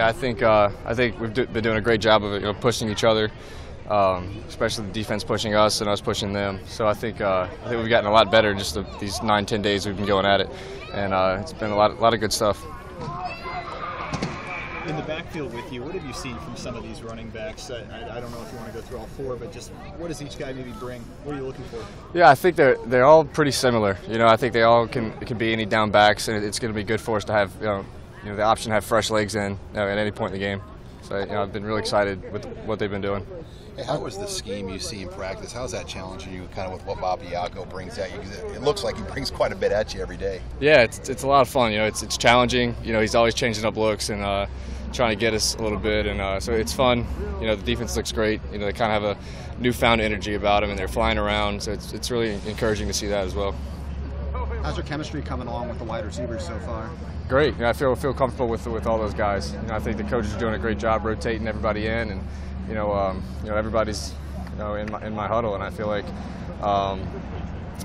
Yeah, I think we've been doing a great job of pushing each other, especially the defense pushing us and us pushing them. So I think we've gotten a lot better in just these 9-10 days we've been going at it, and it's been a lot of good stuff. In the backfield with you, what have you seen from some of these running backs? I don't know if you want to go through all four, but just what does each guy maybe bring? What are you looking for? Yeah, I think they're all pretty similar. I think they all can be any down backs, and it's going to be good for us to have the option to have fresh legs in at any point in the game. So I've been really excited with what they've been doing. Hey, how was the scheme you see in practice? How's that challenging you, kind of with what Bob Iaco brings at you? It looks like he brings quite a bit at you every day. Yeah, it's a lot of fun. It's challenging. He's always changing up looks and trying to get us a little bit, and so it's fun. The defense looks great. They kind of have a newfound energy about them, and they're flying around. So it's really encouraging to see that as well. How's your chemistry coming along with the wide receivers so far? Great. I feel comfortable with all those guys. I think the coaches are doing a great job rotating everybody in, and everybody's in my huddle, and I feel like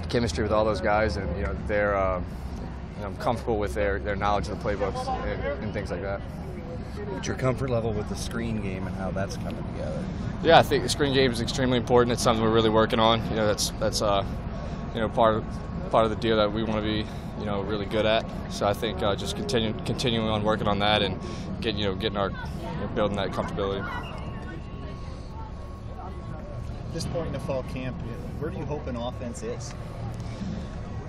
chemistry with all those guys, and they're I'm comfortable with their knowledge of the playbooks and things like that. What's your comfort level with the screen game and how that's coming together? Yeah, I think the screen game is extremely important. It's something we're really working on. That's part of the deal that we want to be really good at. So I think just continuing on working on that and getting our building that comfortability. At this point in the fall camp, where do you hope an offense is?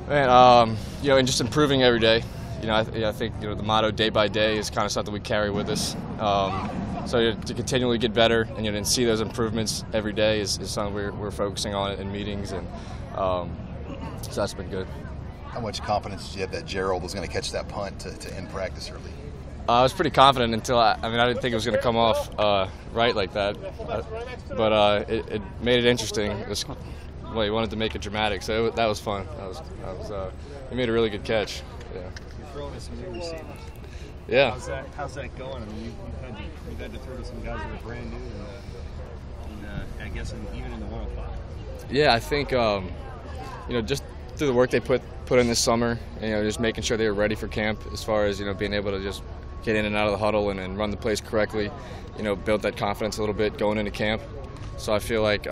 Man, and just improving every day. I think the motto "day by day" is kind of something we carry with us. So to continually get better and see those improvements every day is something we're focusing on in meetings, and so that's been good. How much confidence did you have that Gerald was going to catch that punt to end practice early? I was pretty confident until I didn't think it was going to come off right like that, but it made it interesting. He wanted to make it dramatic, so that was fun. He made a really good catch. Yeah. You're throwing to some new receivers. Yeah. How's that going? You've had to throw to some guys that are brand new, and I guess even in the 105. Yeah, I think just through the work they put in this summer, just making sure they were ready for camp as far as being able to just get in and out of the huddle and run the plays correctly, build that confidence a little bit going into camp. So I feel like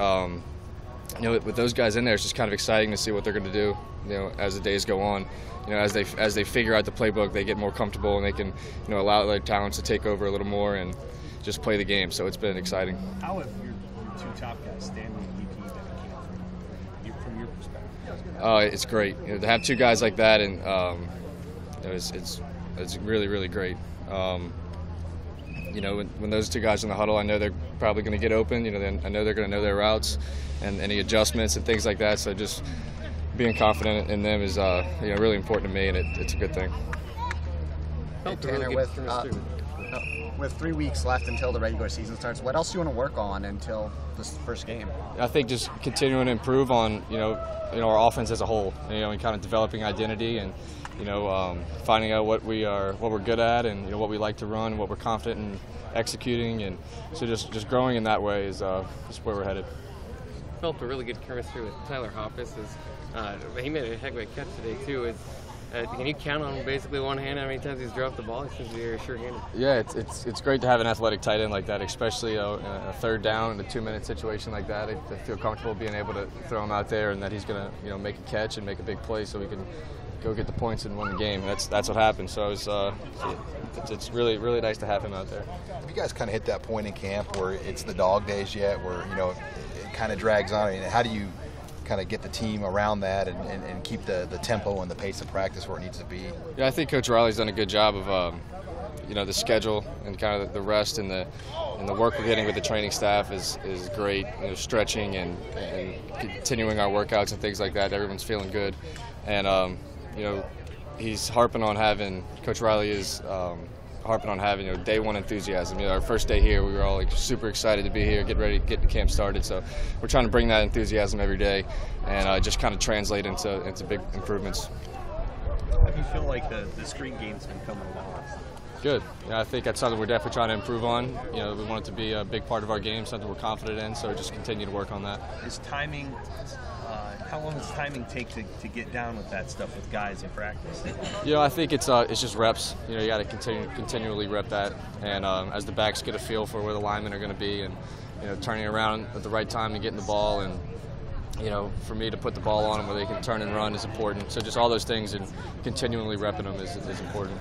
with those guys in there, it's just kind of exciting to see what they're going to do as the days go on. As they figure out the playbook, they get more comfortable and they can allow their talents to take over a little more and just play the game. So it's been exciting. How have your two top guys, Stanley and EP, been at camp from your perspective? It's great. To have two guys like that, and it's really, really great. When those two guys are in the huddle, I know they're probably going to get open. I know they're going to know their routes and any adjustments and things like that. So just being confident in them is really important to me, and it's a good thing. Hey, Tanner, with 3 weeks left until the regular season starts, what else do you want to work on until this first game? I think just continuing to improve on our offense as a whole. And kind of developing identity and finding out what we're good at, and what we like to run, what we're confident in executing, and so just growing in that way is where we're headed. Felt a really good chemistry with Tyler Hoppus. He made a heck of a catch today too. Can you count on basically one hand how many times he's dropped the ball? He seems to be sure-handed. Yeah, it's great to have an athletic tight end like that, especially in a third down in a 2-minute situation like that. I feel comfortable being able to throw him out there, and that he's going to make a catch and make a big play so we can go get the points and win the game. That's what happened. So it's really, really nice to have him out there. Have you guys kind of hit that point in camp where it's the dog days yet, where it kind of drags on? How do you kind of get the team around that and keep the tempo and the pace of practice where it needs to be? Yeah, I think Coach Riley's done a good job of the schedule and kind of the rest and the work we're getting with the training staff is great. Stretching and continuing our workouts and things like that. Everyone's feeling good, and he's harping on having Coach Riley is harping on having day one enthusiasm. Our first day here, we were all super excited to be here, get ready to get the camp started. So we're trying to bring that enthusiasm every day and just kind of translate into big improvements. How do you feel like the screen game's been coming along? Good. I think that's something we're definitely trying to improve on. We want it to be a big part of our game, something we're confident in. So just continue to work on that. Is timing How long does timing take to get down with that stuff with guys in practice? You know, I think it's just reps. You know, you got to continually rep that, and as the backs get a feel for where the linemen are going to be, and you know, turning around at the right time and getting the ball, and you know, for me to put the ball on them where they can turn and run is important. So just all those things and continually repping them is important.